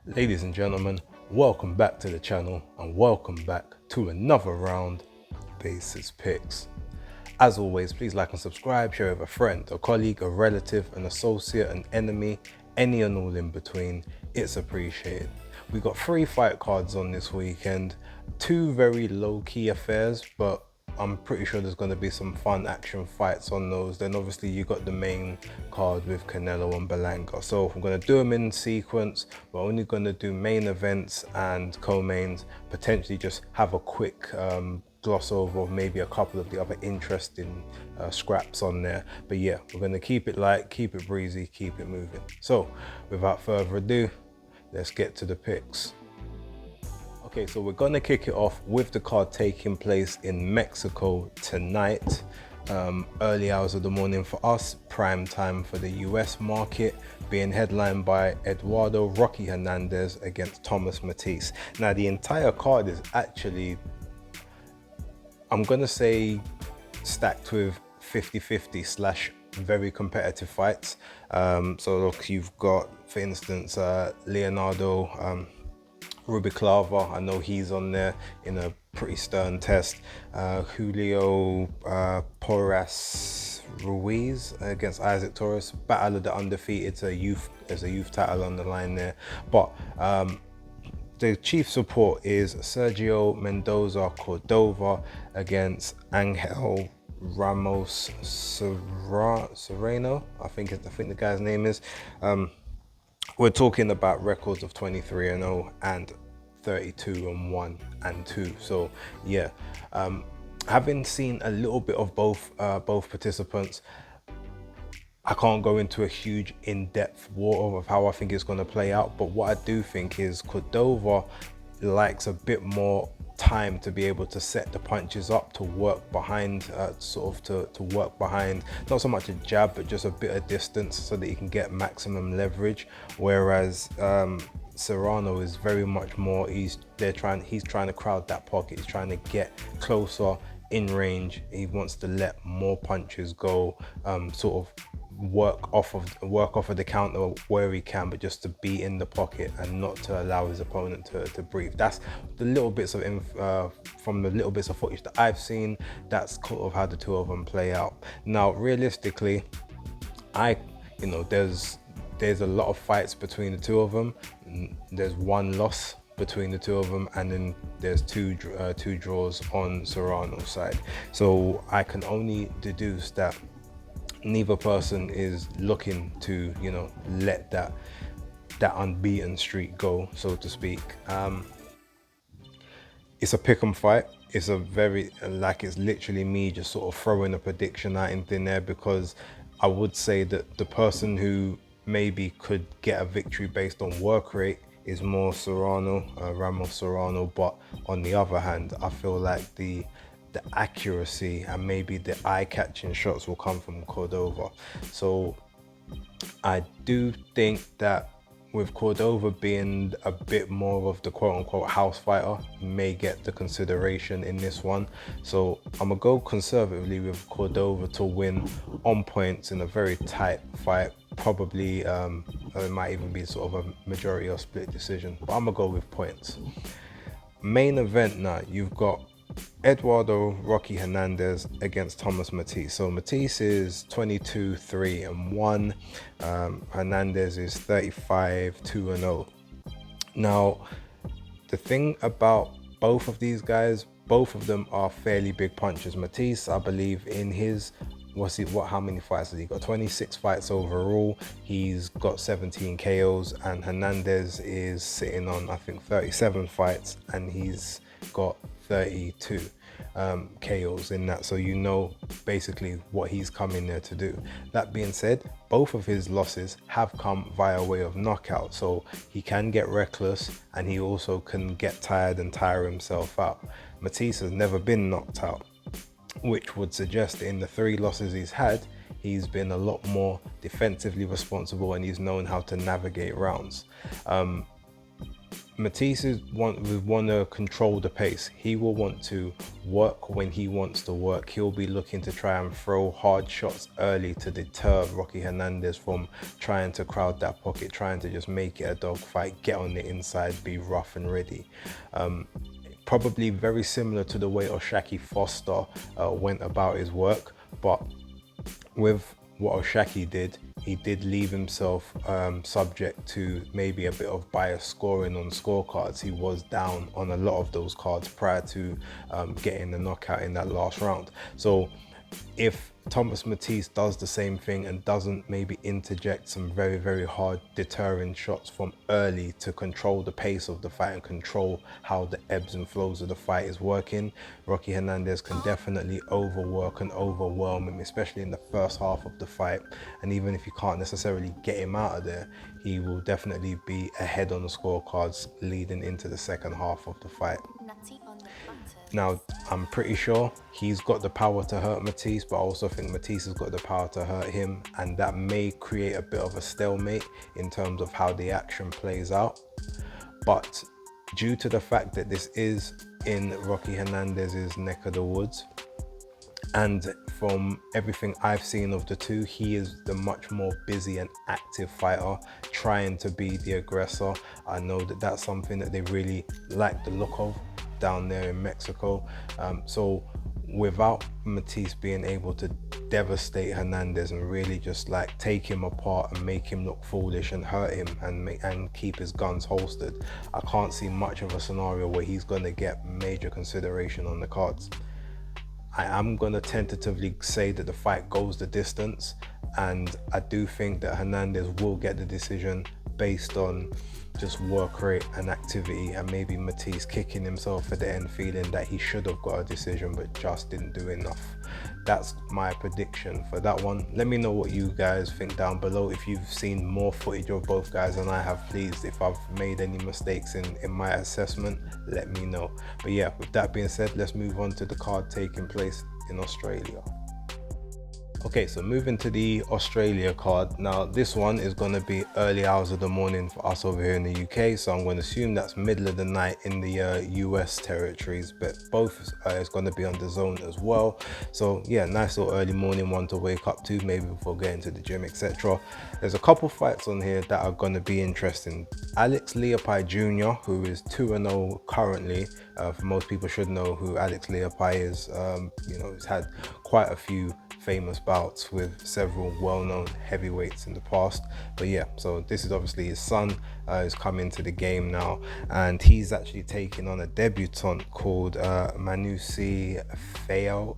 Ladies and gentlemen, welcome back to the channel and welcome back to another round of Basis Picks. As always, please like and subscribe, share with a friend, a colleague, a relative, an associate, an enemy, any and all in between. It's appreciated. We got 3 fight cards on this weekend, 2 very low-key affairs, but I'm pretty sure there's going to be some fun action fights on those. Then obviously you got the main card with Canelo and Berlanga. So we're going to do them in sequence. We're only going to do main events and co-mains, potentially just have a quick gloss over maybe a couple of the other interesting scraps on there. But yeah, we're going to keep it light, keep it breezy, keep it moving. So without further ado, let's get to the picks. Okay, so we're gonna kick it off with the card taking place in Mexico tonight. Early hours of the morning for us, prime time for the US market, being headlined by Eduardo Rocky Hernandez against Thomas Matisse. Now the entire card is actually, I'm gonna say, stacked with 50-50 slash very competitive fights. So look, you've got, for instance, Leonardo Rubiclava, I know he's on there in a pretty stern test. Julio Porras Ruiz against Isaac Torres, battle of the undefeated. There's a youth title on the line there. But the chief support is Sergio Mendoza Cordova against Angel Ramos Serrano. I think the guy's name is. We're talking about records of 23-0 and 32-1 and 2. So yeah, having seen a little bit of both participants, I can't go into a huge in-depth war of how I think it's going to play out. But what I do think is Cordova likes a bit more time to be able to set the punches up, to work behind, to work behind, not so much a jab, but just a bit of distance so that he can get maximum leverage. Whereas Serrano is very much more, he's trying to crowd that pocket. He's trying to get closer in range. He wants to let more punches go, sort of work off of the counter where he can, but just to be in the pocket and not to allow his opponent to breathe. That's the little bits of from the little bits of footage that I've seen. That's sort of how the two of them play out. Now realistically, there's a lot of fights between the two of them. There's 1 loss between the two of them, and then there's two draws on Serrano's side. So I can only deduce that neither person is looking to, let that unbeaten streak go, so to speak. It's a pick'em fight. It's a very, it's literally me just sort of throwing a prediction out in thin air, because I would say that the person who maybe could get a victory based on work rate is more Ramos Serrano. But on the other hand, I feel like the accuracy and maybe the eye-catching shots will come from Cordova. So I do think that with Cordova being a bit more of the quote-unquote house fighter, may get the consideration in this one. So I'm gonna go conservatively with Cordova to win on points in a very tight fight. Probably it might even be sort of a majority or split decision, but I'm gonna go with points. Main event now, you've got Eduardo Rocky Hernandez against Thomas Matisse. So Matisse is 22-3-1. Hernandez is 35-2-0. Now, the thing about both of these guys, both of them are fairly big punchers. Matisse, I believe, in his how many fights has he got? 26 fights overall. He's got 17 KOs, and Hernandez is sitting on, I think, 37 fights, and he's got 32 KOs in that. So basically what he's come in there to do. That being said, both of his losses have come via way of knockout, so he can get reckless and he also can get tired and tire himself out. Matisse has never been knocked out, which would suggest that in the 3 losses he's had, he's been a lot more defensively responsible and he's known how to navigate rounds. Matisse will want to control the pace. He will want to work when he wants to work. He'll be looking to try and throw hard shots early to deter Rocky Hernandez from trying to crowd that pocket, trying to just make it a dogfight, get on the inside, be rough and ready. Probably very similar to the way O'Shaquie Foster went about his work, but with what O'Shaquie did, he did leave himself subject to maybe a bit of biased scoring on scorecards. He was down on a lot of those cards prior to getting the knockout in that last round. So if Thomas Matisse does the same thing and doesn't maybe interject some very, very hard deterring shots from early to control the pace of the fight and control how the ebbs and flows of the fight is working, Rocky Hernandez can definitely overwork and overwhelm him, especially in the first half of the fight. And even if you can't necessarily get him out of there, he will definitely be ahead on the scorecards leading into the second half of the fight. Now, I'm pretty sure he's got the power to hurt Matisse, but I also think Matisse has got the power to hurt him, and that may create a bit of a stalemate in terms of how the action plays out. But due to the fact that this is in Rocky Hernandez's neck of the woods, and from everything I've seen of the two, he is the much more busy and active fighter, trying to be the aggressor. I know that that's something that they really like the look of down there in Mexico. So without Matisse being able to devastate Hernandez and really just like take him apart and make him look foolish and hurt him and keep his guns holstered, I can't see much of a scenario where he's going to get major consideration on the cards. I am going to tentatively say that the fight goes the distance, and I do think that Hernandez will get the decision based on just work rate and activity, and maybe Matisse kicking himself at the end, feeling that he should have got a decision but just didn't do enough. That's my prediction for that one. Let me know what you guys think down below. If you've seen more footage of both guys than I have, please, if I've made any mistakes in my assessment, let me know. But yeah, with that being said, let's move on to the card taking place in Australia. Okay, so moving to the Australia card. Now this one is going to be early hours of the morning for us over here in the UK, so I'm going to assume that's middle of the night in the US territories, but both is going to be on the zone as well. So yeah, nice little early morning one to wake up to, maybe before getting to the gym, etc. There's a couple fights on here that are going to be interesting. Alex Leapai Jr., who is 2-0 currently. For most people should know who Alex Leapai is. You know, he's had quite a few famous bouts with several well-known heavyweights in the past. But yeah, so this is obviously his son who's come into the game now, and he's actually taking on a debutant called Manusi Feo.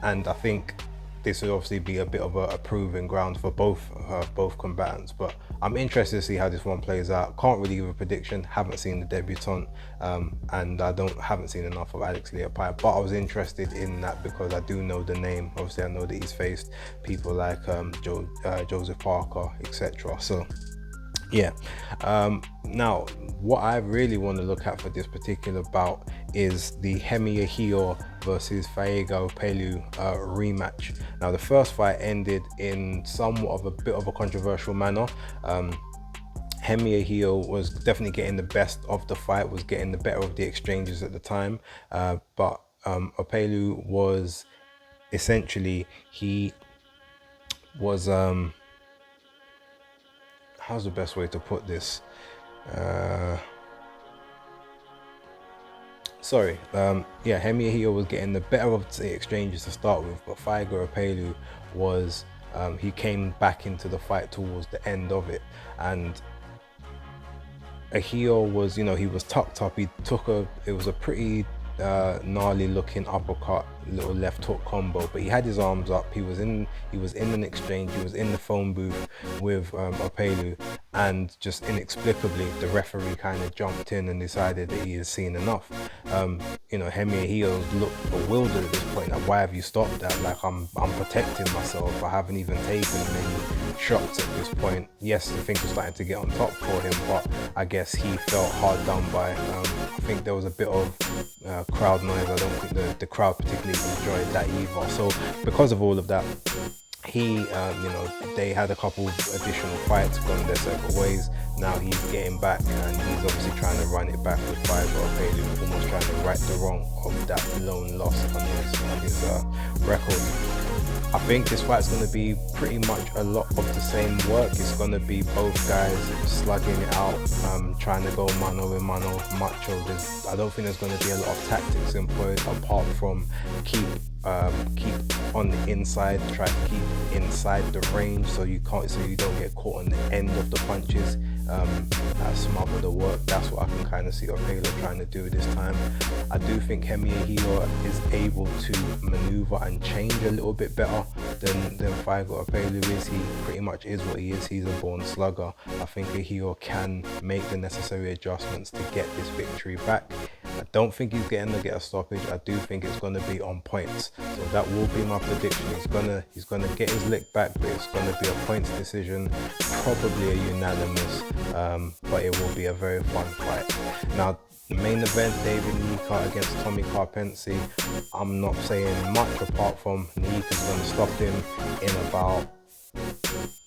And I think this would obviously be a bit of a proving ground for both combatants, but I'm interested to see how this one plays out. Can't really give a prediction, haven't seen the debutant, and I haven't seen enough of Alex Leapai, but I was interested in that because I do know the name. Obviously I know that he's faced people like Joseph Parker, etc. So yeah, now what I really want to look at for this particular bout is the Hemi Ahio versus Faega Pelu rematch. Now the first fight ended in somewhat of a bit of a controversial manner. Hemi Ahio was definitely getting the best of the fight, was getting the better of the exchanges at the time, but Opelu was essentially, he was how's the best way to put this? Yeah, Hemi Ahio was getting the better of the exchanges to start with, but Faega Pelu was, he came back into the fight towards the end of it, and Ahio was, you know, he was tucked up. He took it was a pretty gnarly looking uppercut, little left hook combo, but he had his arms up. He was in an exchange. He was in the phone booth with Opelu, and just inexplicably the referee kind of jumped in and decided that he had seen enough. You know, Hemi Ahio looked bewildered at this point. Like, why have you stopped that? Like, I'm protecting myself. I haven't even taken many shots at this point. Yes, I think was starting to get on top for him, but I guess he felt hard done by. I think there was a bit of crowd noise. I don't think the crowd particularly enjoyed that either. So because of all of that, He, they had a couple of additional fights, gone their separate ways. Now he's getting back, and he's obviously trying to run it back with Fiverr Paley, almost trying to right the wrong of that lone loss on his record. I think this fight's going to be pretty much a lot of the same work. It's going to be both guys slugging it out, trying to go mano a mano. I don't think there's going to be a lot of tactics employed apart from keep on the inside, try to keep inside the range so you don't get caught on the end of the punches. Smother the work. That's what I can kind of see Opela trying to do this time. I do think Hemiahio is able to maneuver and change a little bit better than Figo Opela is. He pretty much is what he is. He's a born slugger. I think Ahio can make the necessary adjustments to get this victory back. I don't think he's going to get a stoppage. I do think it's going to be on points. So that will be my prediction. He's gonna get his lick back, but it's going to be a points decision, probably a unanimous, but it will be a very fun fight. Now, the main event, David Nika against Tommy Karpency. I'm not saying much apart from Nika's going to stop him in about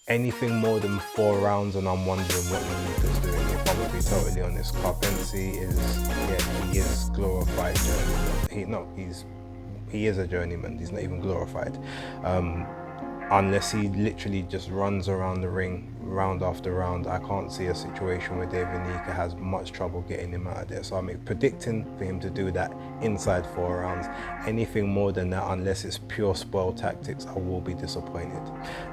anything more than 4 rounds, and I'm wondering what Nika's doing. If I'm going to be totally honest, Karpency he is glorified journeyman. He is a journeyman. He's not even glorified. Unless he literally just runs around the ring round after round, I can't see a situation where David Nika has much trouble getting him out of there. So I'm predicting for him to do that inside 4 rounds. Anything more than that, unless it's pure spoil tactics, I will be disappointed.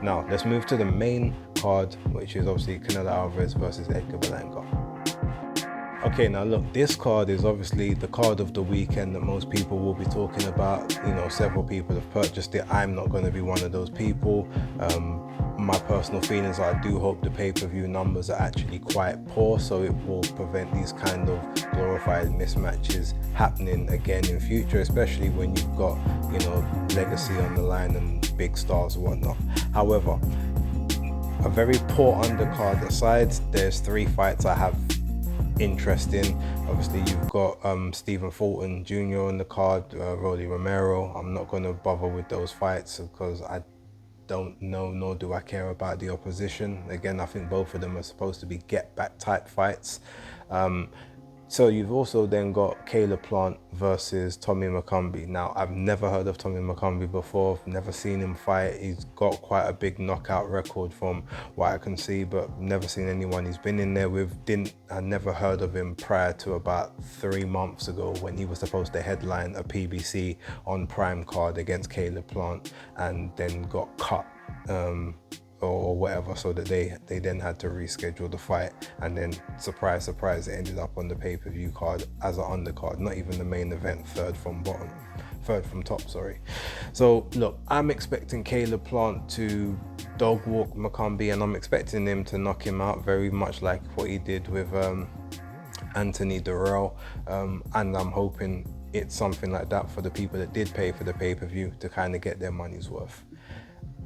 Now, let's move to the main card, which is obviously Canelo Alvarez versus Edgar Berlanga. Okay, now look, this card is obviously the card of the weekend that most people will be talking about. Several people have purchased it. I'm not going to be one of those people. My personal feelings are I do hope the pay-per-view numbers are actually quite poor, so it will prevent these kind of glorified mismatches happening again in future, especially when you've got, legacy on the line and big stars and whatnot. However, a very poor undercard aside, there's 3 fights I have interesting. Obviously, you've got Stephen Fulton Jr. on the card, Rolly Romero. I'm not going to bother with those fights because I don't know, nor do I care about the opposition. Again, I think both of them are supposed to be get-back type fights. So you've also then got Caleb Plant versus Tommy McCumbee. Now, I've never heard of Tommy McCumbee before. I've never seen him fight. He's got quite a big knockout record from what I can see, but never seen anyone he's been in there with. I never heard of him prior to about 3 months ago when he was supposed to headline a PBC on Prime card against Caleb Plant and then got cut. Or whatever, so that they then had to reschedule the fight, and then surprise, it ended up on the pay-per-view card as an undercard, not even the main event, third from top, sorry. So look, I'm expecting Caleb Plant to dog walk McCumbee, and I'm expecting him to knock him out very much like what he did with Anthony Durrell, and I'm hoping it's something like that for the people that did pay for the pay-per-view to kind of get their money's worth.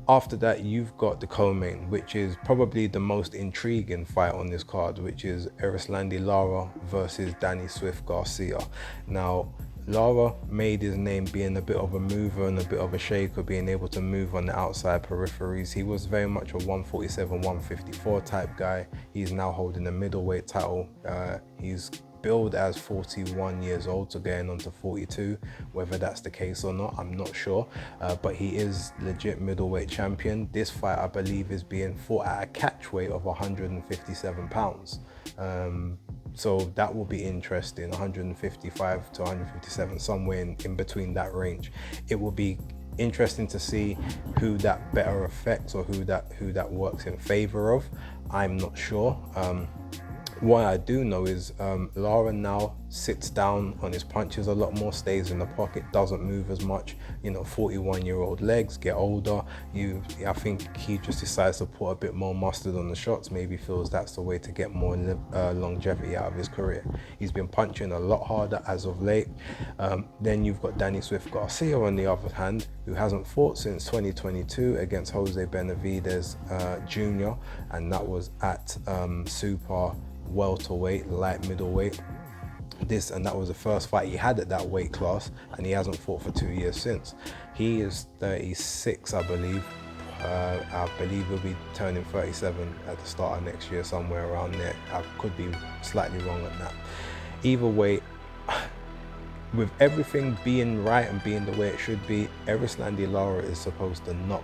After that, you've got the co-main, which is probably the most intriguing fight on this card, which is Erislandy Lara versus Danny Swift Garcia. Now, Lara made his name being a bit of a mover and a bit of a shaker, being able to move on the outside peripheries. He was very much a 147, 154 type guy. He's now holding the middleweight title. He's billed as 41 years old, so going on to 42. Whether that's the case or not, I'm not sure, but he is legit middleweight champion. This fight, I believe, is being fought at a catch weight of 157 pounds. So that will be interesting, 155 to 157, somewhere in between that range. It will be interesting to see who that better affects or who that works in favor of. I'm not sure. What I do know is Lara now sits down on his punches a lot more, stays in the pocket, doesn't move as much. 41-year-old legs, get older. I think he just decides to put a bit more mustard on the shots, maybe feels that's the way to get more longevity out of his career. He's been punching a lot harder as of late. Then you've got Danny Swift Garcia on the other hand, who hasn't fought since 2022 against Jose Benavidez Jr., and that was at super welterweight, light middleweight. That was the first fight he had at that weight class, and he hasn't fought for 2 years since. He is 36, I believe, I believe he'll be turning 37 at the start of next year, somewhere around there. I could be slightly wrong on that. Either way, with everything being right and being the way it should be, Erislandy Lara is supposed to knock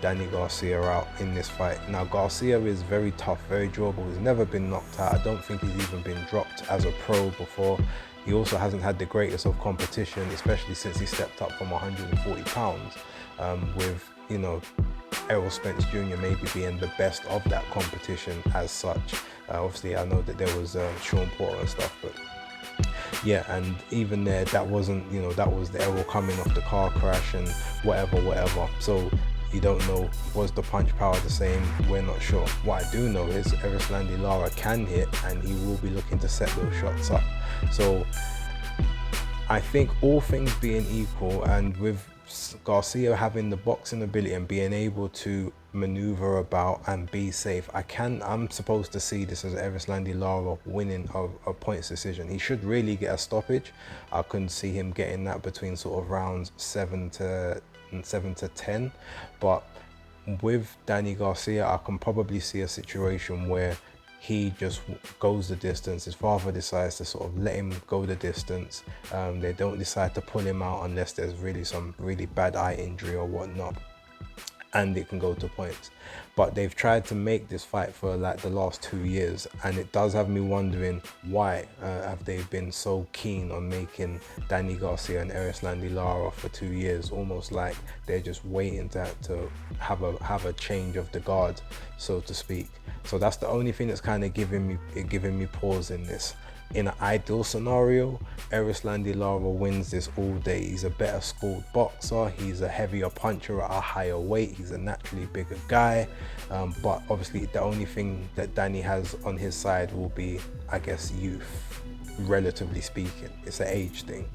Danny Garcia out in this fight. Now, Garcia is very tough, very durable. He's never been knocked out. I don't think he's even been dropped as a pro before. He also hasn't had the greatest of competition, especially since he stepped up from 140 pounds, with, you know, Errol Spence Jr. maybe being the best of that competition as such. Obviously, I know that there was Sean Porter and stuff, but yeah, and even there, that wasn't, you know, that was the Errol coming off the car crash and whatever. So you don't know, was the punch power the same? We're not sure. What I do know is Erislandy Lara can hit, and he will be looking to set those shots up. So I think all things being equal, and with Garcia having the boxing ability and being able to maneuver about and be safe, I'm supposed to see this as Erislandy Lara winning a points decision. He should really get a stoppage. I couldn't see him getting that between sort of rounds 7 to 10, but with Danny Garcia, I can probably see a situation where he just goes the distance. His father decides to sort of let him go the distance. They don't decide to pull him out unless there's really some really bad eye injury or whatnot, and it can go to points. But they've tried to make this fight for like the last 2 years, and it does have me wondering why have they been so keen on making Danny Garcia and Erislandy Lara for 2 years, almost like they're just waiting to have a change of the guard, so to speak. So that's the only thing that's kind of giving me pause in this. In an ideal scenario, Erislandy Lara wins this all day. He's a better scored boxer, he's a heavier puncher at a higher weight, he's a naturally bigger guy, but obviously the only thing that Danny has on his side will be, I guess, youth, relatively speaking. It's an age thing,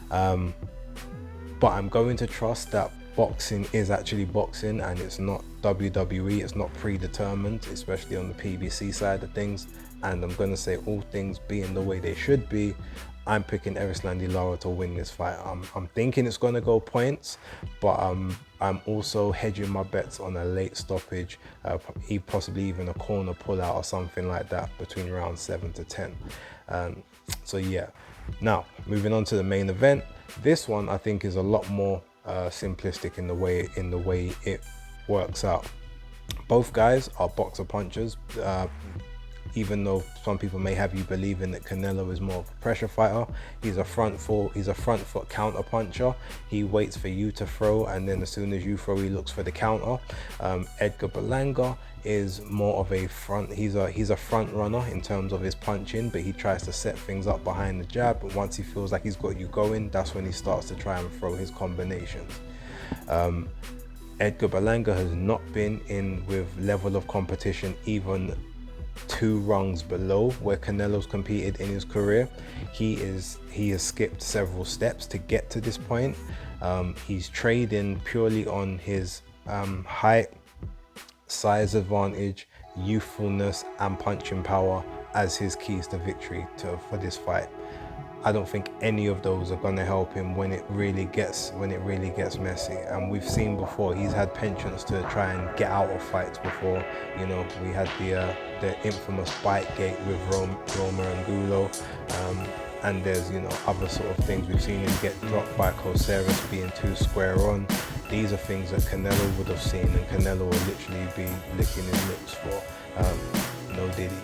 but I'm going to trust that boxing is actually boxing and it's not WWE, it's not predetermined, especially on the PBC side of things. And I'm going to say, all things being the way they should be, I'm picking Erislandy Lara to win this fight. I'm thinking it's going to go points, but I'm also hedging my bets on a late stoppage, possibly even a corner pullout or something like that between rounds 7 to 10. So yeah, now moving on to the main event. This one I think is a lot more simplistic in the way it works out. Both guys are boxer punchers. Even though some people may have you believing that Canelo is more of a pressure fighter, he's a front foot counter puncher. He waits for you to throw, and then as soon as you throw, he looks for the counter. Edgar Berlanga is more of a front. He's a front runner in terms of his punching, but he tries to set things up behind the jab. But once he feels like he's got you going, that's when he starts to try and throw his combinations. Edgar Berlanga has not been in with level of competition even 2 rungs below where Canelo's competed in his career. He has skipped several steps to get to this point. He's trading purely on his height, size advantage, youthfulness and punching power as his keys to victory for this fight. I don't think any of those are going to help him when it really gets messy. And we've seen before, he's had penchants to try and get out of fights before. You know, we had the infamous bite gate with Roma and Gulo, and there's, you know, other sort of things. We've seen him get dropped by Coceres being too square on. These are things that Canelo would have seen, and Canelo will literally be licking his lips for. No diddy.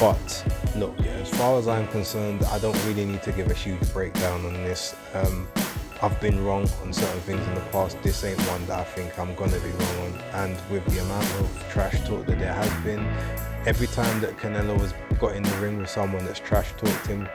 But look, as far as I'm concerned, I don't really need to give a huge breakdown on this. I've been wrong on certain things in the past. This ain't one that I think I'm gonna be wrong on. And with the amount of trash talk that there has been, every time that Canelo has got in the ring with someone that's trash talked him,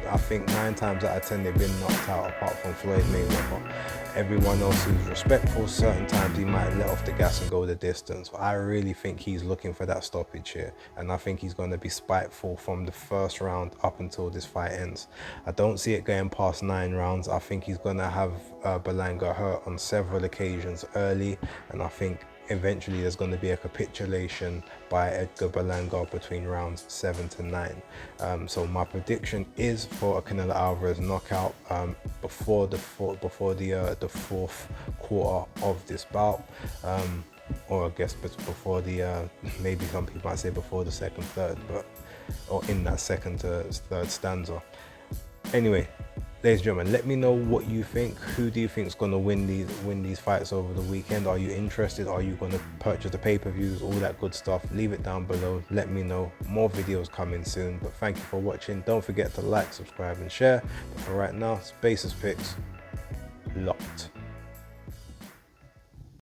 I think 9 times out of 10 they've been knocked out, apart from Floyd Mayweather. Everyone else who's respectful, certain times he might let off the gas and go the distance. I really think he's looking for that stoppage here, and I think he's going to be spiteful from the first round up until this fight ends. I don't see it going past 9 rounds. I think he's going to have Berlanga hurt on several occasions early, and I think eventually there's going to be a capitulation by Edgar Berlanga between rounds 7 to 9. So my prediction is for a Canelo Alvarez knockout before the 4th quarter of this bout. or I guess before the maybe some people might say before the second, third, but or in that second to third stanza. Anyway, ladies and gentlemen, let me know what you think. Who do you think is going to win these fights over the weekend? Are you interested? Are you going to purchase the pay-per-views? All that good stuff. Leave it down below. Let me know. More videos coming soon. But thank you for watching. Don't forget to like, subscribe, and share. But for right now, Basis Picks locked.